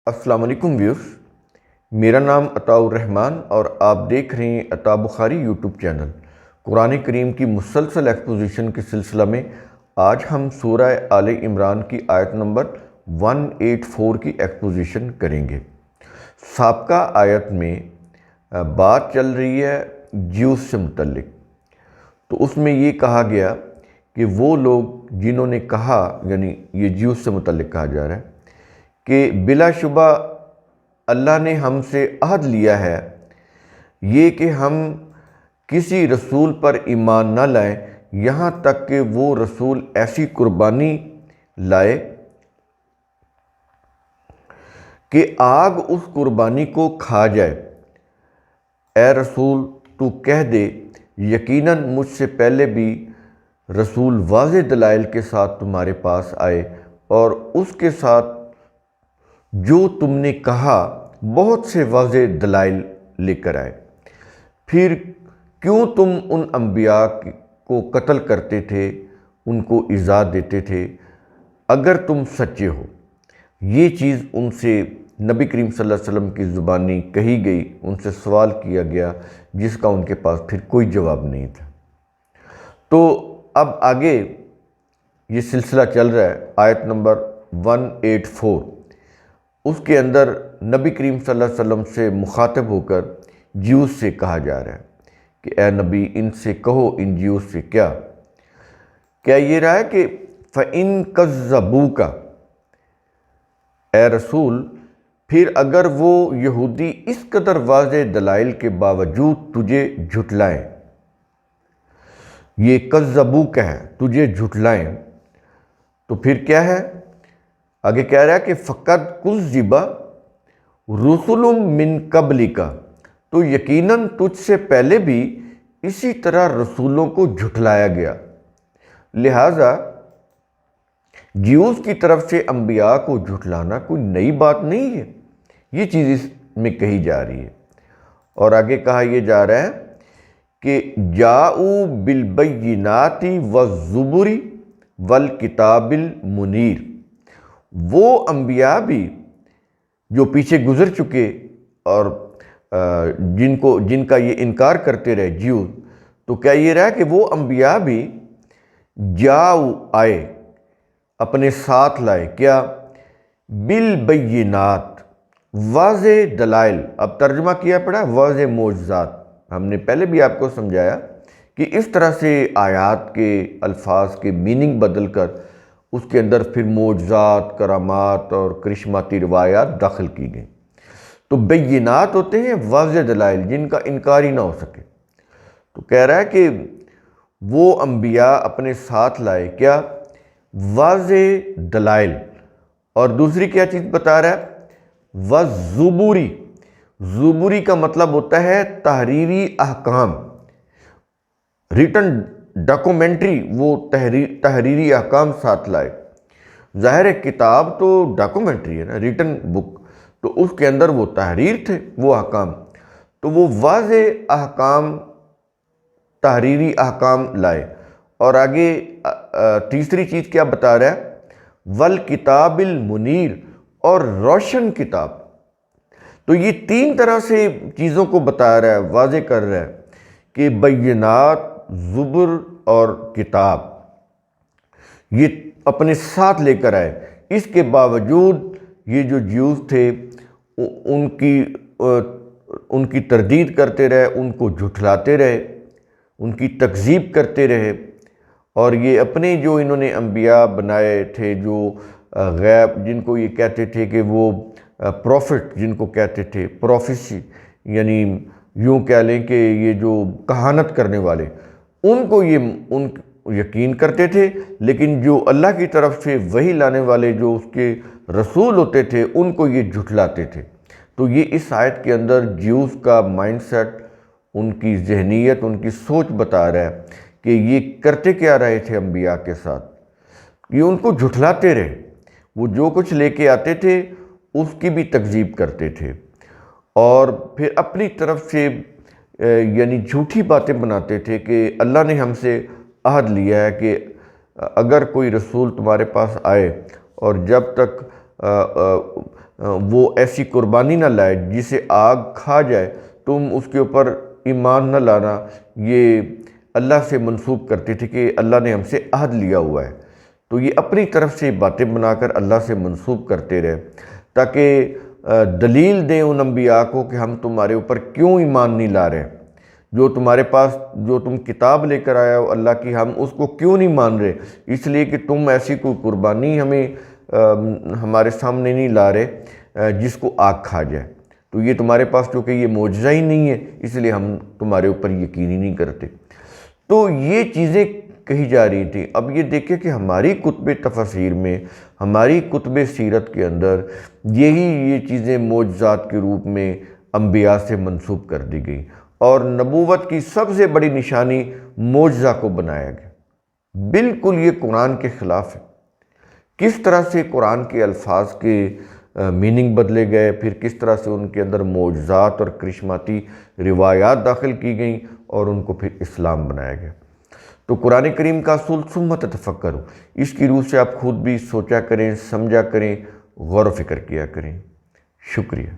السلام علیکم ویورز، میرا نام عطاء الرحمن اور آپ دیکھ رہے ہیں عطاء بخاری یوٹیوب چینل۔ قرآن کریم کی مسلسل ایکسپوزیشن کے سلسلہ میں آج ہم سورہ آل عمران کی آیت نمبر 184 کی ایکسپوزیشن کریں گے۔ سابقہ آیت میں بات چل رہی ہے جیوز سے متعلق، تو اس میں یہ کہا گیا کہ وہ لوگ جنہوں نے کہا، یعنی یہ جیوز سے متعلق کہا جا رہا ہے کہ بلا شبہ اللہ نے ہم سے عہد لیا ہے یہ کہ ہم کسی رسول پر ایمان نہ لائیں یہاں تک کہ وہ رسول ایسی قربانی لائے کہ آگ اس قربانی کو کھا جائے۔ اے رسول تو کہہ دے یقیناً مجھ سے پہلے بھی رسول واضح دلائل کے ساتھ تمہارے پاس آئے اور اس کے ساتھ جو تم نے کہا بہت سے واضح دلائل لے کر آئے، پھر کیوں تم ان انبیاء کو قتل کرتے تھے، ان کو ایذا دیتے تھے اگر تم سچے ہو؟ یہ چیز ان سے نبی کریم صلی اللہ علیہ وسلم کی زبانی کہی گئی، ان سے سوال کیا گیا جس کا ان کے پاس پھر کوئی جواب نہیں تھا۔ تو اب آگے یہ سلسلہ چل رہا ہے، آیت نمبر 184، اس کے اندر نبی کریم صلی اللہ علیہ وسلم سے مخاطب ہو کر جیوز سے کہا جا رہا ہے کہ اے نبی ان سے کہو، ان جیوز سے کیا یہ رہا ہے کہ فَإِن كَذَّبُوكَ، اے رسول پھر اگر وہ یہودی اس قدر واضح دلائل کے باوجود تجھے جھٹلائیں، یہ کذبوک ہے تجھے جھٹلائیں، تو پھر کیا ہے؟ آگے کہہ رہا ہے کہ فَقَدْ كُذِّبَ رُسُلٌ مِّن قَبْلِكَ، تو یقیناً تجھ سے پہلے بھی اسی طرح رسولوں کو جھٹلایا گیا۔ لہٰذا جیوز کی طرف سے انبیاء کو جھٹلانا کوئی نئی بات نہیں ہے، یہ چیز اس میں کہی جا رہی ہے۔ اور آگے کہا یہ جا رہا ہے کہ جاؤ بالبینات والزبر والکتاب المنیر، وہ انبیاء بھی جو پیچھے گزر چکے اور جن کا یہ انکار کرتے رہے جیوز، تو کیا یہ رہا کہ وہ انبیاء بھی جاؤ آئے، اپنے ساتھ لائے، کیا؟ بالبینات، واضح دلائل۔ اب ترجمہ کیا پڑا واضح معجزات۔ ہم نے پہلے بھی آپ کو سمجھایا کہ اس طرح سے آیات کے الفاظ کے میننگ بدل کر اس کے اندر پھر معجزات، کرامات اور کرشماتی روایات داخل کی گئیں۔ تو بینات ہوتے ہیں واضح دلائل جن کا انکار ہی نہ ہو سکے۔ تو کہہ رہا ہے کہ وہ انبیاء اپنے ساتھ لائے، کیا؟ واضح دلائل۔ اور دوسری کیا چیز بتا رہا ہے؟ والزبوری، زبوری کا مطلب ہوتا ہے تحریری احکام، ریٹن ڈاکومنٹری، وہ تحریری احکام ساتھ لائے۔ ظاہر ہے کتاب تو ڈاکومنٹری ہے نا، ریٹن بک، تو اس کے اندر وہ تحریر تھے، وہ احکام، تو وہ واضح احکام، تحریری احکام لائے۔ اور آگے تیسری چیز کیا بتا رہا ہے؟ والکتاب المنیر، اور روشن کتاب۔ تو یہ تین طرح سے چیزوں کو بتا رہا ہے، واضح کر رہا ہے کہ بینات، زبر اور کتاب یہ اپنے ساتھ لے کر آئے۔ اس کے باوجود یہ جو جیوز تھے ان کی تردید کرتے رہے، ان کو جھٹلاتے رہے، ان کی تکذیب کرتے رہے، اور یہ اپنے جو انہوں نے انبیاء بنائے تھے، جو غیب، جن کو یہ کہتے تھے کہ وہ پروفٹ، جن کو کہتے تھے پروفیسی، یعنی یوں کہہ لیں کہ یہ جو کہانت کرنے والے، ان کو ان یقین کرتے تھے، لیکن جو اللہ کی طرف سے وحی لانے والے جو اس کے رسول ہوتے تھے ان کو یہ جھٹلاتے تھے۔ تو یہ اس آیت کے اندر جیوز کا مائنڈ سیٹ، ان کی ذہنیت، ان کی سوچ بتا رہا ہے کہ یہ کرتے کیا رہے تھے انبیاء کے ساتھ، یہ ان کو جھٹلاتے رہے، وہ جو کچھ لے کے آتے تھے اس کی بھی تکذیب کرتے تھے، اور پھر اپنی طرف سے یعنی جھوٹی باتیں بناتے تھے کہ اللہ نے ہم سے عہد لیا ہے کہ اگر کوئی رسول تمہارے پاس آئے اور جب تک وہ ایسی قربانی نہ لائے جسے آگ کھا جائے، تم اس کے اوپر ایمان نہ لانا، یہ اللہ سے منسوب کرتے تھے کہ اللہ نے ہم سے عہد لیا ہوا ہے۔ تو یہ اپنی طرف سے باتیں بنا کر اللہ سے منسوب کرتے رہے تاکہ دلیل دیں ان انبیاء کو کہ ہم تمہارے اوپر کیوں ایمان نہیں لا رہے، جو تمہارے پاس جو تم کتاب لے کر آیا ہو اللہ کی، ہم اس کو کیوں نہیں مان رہے؟ اس لیے کہ تم ایسی کوئی قربانی ہمارے سامنے نہیں لا رہے جس کو آگ کھا جائے۔ تو یہ تمہارے پاس کیونکہ یہ معجزہ ہی نہیں ہے، اس لیے ہم تمہارے اوپر یقین ہی نہیں کرتے۔ تو یہ چیزیں کہی جا رہی تھیں۔ اب یہ دیکھیں کہ ہماری کتب تفسیر میں، ہماری کتب سیرت کے اندر یہ چیزیں معجزات کے روپ میں انبیاء سے منسوب کر دی گئی، اور نبوت کی سب سے بڑی نشانی معجزہ کو بنایا گیا۔ بالکل یہ قرآن کے خلاف ہے۔ کس طرح سے قرآن کے الفاظ کے میننگ بدلے گئے، پھر کس طرح سے ان کے اندر معجزات اور کرشماتی روایات داخل کی گئیں اور ان کو پھر اسلام بنایا گیا۔ تو قرآن کریم کا اصول ثم تفکروا، اس کی روح سے آپ خود بھی سوچا کریں، سمجھا کریں، غور و فکر کیا کریں۔ شکریہ۔